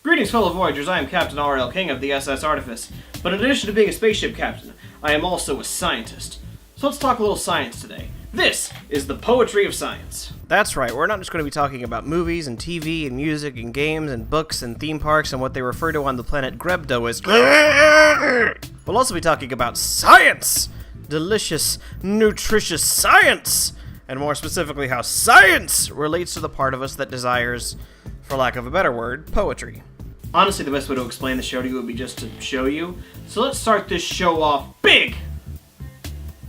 Greetings, fellow Voyagers. I am Captain R.L. King of the SS Artifice. But in addition to being a spaceship captain, I am also a scientist. So let's talk a little science today. This is the poetry of science. That's right, we're not just going to be talking about movies and TV and music and games and books and theme parks and what they refer to on the planet Grebdo as We'll also be talking about science! Delicious, nutritious science! And more specifically, how science relates to the part of us that desires, for lack of a better word, poetry. Honestly, the best way to explain the show to you would be just to show you. So let's start this show off big!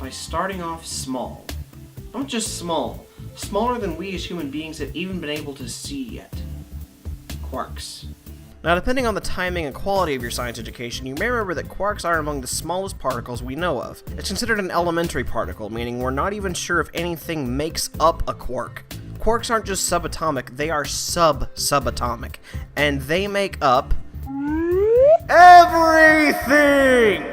By starting off small. Not just small. Smaller than we as human beings have even been able to see yet. Quarks. Now, depending on the timing and quality of your science education, you may remember that quarks are among the smallest particles we know of. It's considered an elementary particle, meaning we're not even sure if anything makes up a quark. Quarks aren't just subatomic, they are sub-subatomic. And they make up everything!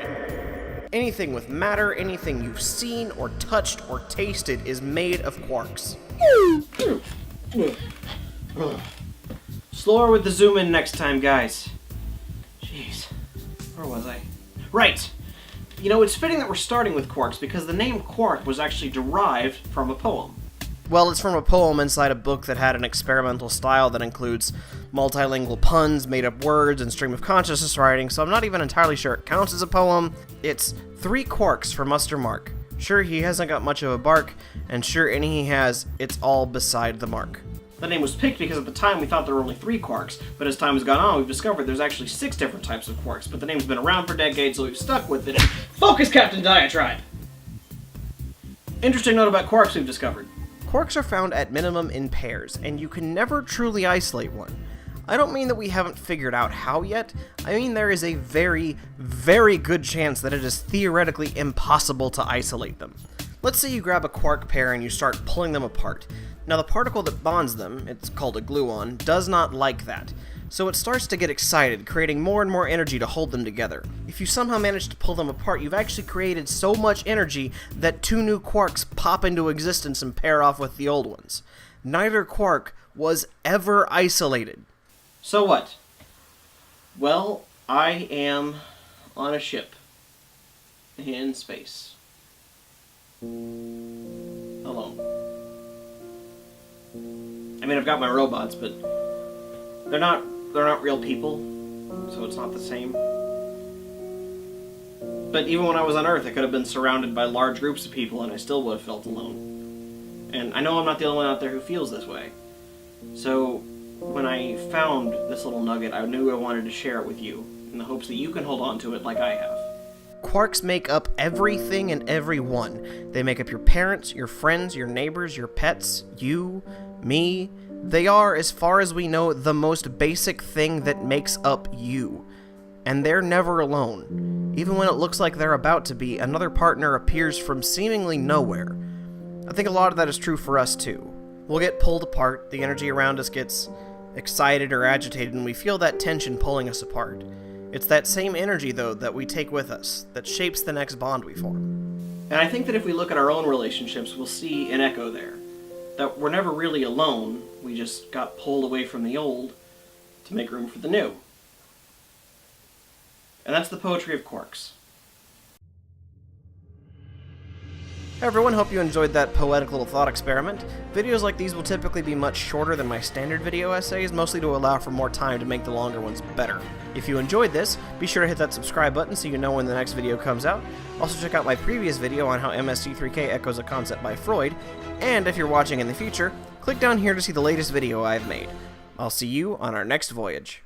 Anything with matter, anything you've seen or touched or tasted is made of quarks. Slower with the zoom in next time, guys. Jeez. Where was I? Right! You know, it's fitting that we're starting with quarks because the name quark was actually derived from a poem. Well, it's from a poem inside a book that had an experimental style that includes multilingual puns, made-up words, and stream-of-consciousness writing, so I'm not even entirely sure it counts as a poem. It's 3 quarks for Muster Mark. Sure, he hasn't got much of a bark, and sure, any he has, it's all beside the mark. The name was picked because at the time we thought there were only 3 quarks, but as time has gone on, we've discovered there's actually 6 different types of quarks, but the name's been around for decades, so we've stuck with it. Focus, Captain Diatribe! Interesting note about quarks we've discovered. Quarks are found at minimum in pairs, and you can never truly isolate one. I don't mean that we haven't figured out how yet, I mean there is a very, very good chance that it is theoretically impossible to isolate them. Let's say you grab a quark pair and you start pulling them apart. Now the particle that bonds them, it's called a gluon, does not like that. So it starts to get excited, creating more and more energy to hold them together. If you somehow manage to pull them apart, you've actually created so much energy that 2 new quarks pop into existence and pair off with the old ones. Neither quark was ever isolated. So what? Well, I am on a ship in space. Alone. I mean, I've got my robots, but they're not real people, so it's not the same. But even when I was on Earth, I could have been surrounded by large groups of people and I still would have felt alone. And I know I'm not the only one out there who feels this way. So when I found this little nugget, I knew I wanted to share it with you, in the hopes that you can hold on to it like I have. Quarks make up everything and everyone. They make up your parents, your friends, your neighbors, your pets, you, me. They are, as far as we know, the most basic thing that makes up you. And they're never alone. Even when it looks like they're about to be, another partner appears from seemingly nowhere. I think a lot of that is true for us too. We'll get pulled apart, the energy around us gets excited or agitated, and we feel that tension pulling us apart. It's that same energy, though, that we take with us, that shapes the next bond we form. And I think that if we look at our own relationships, we'll see an echo there. That we're never really alone, we just got pulled away from the old to make room for the new. And that's the poetry of quarks. Hey everyone, hope you enjoyed that poetic little thought experiment. Videos like these will typically be much shorter than my standard video essays, mostly to allow for more time to make the longer ones better. If you enjoyed this, be sure to hit that subscribe button so you know when the next video comes out. Also check out my previous video on how MST3K echoes a concept by Freud, and if you're watching in the future, click down here to see the latest video I've made. I'll see you on our next voyage.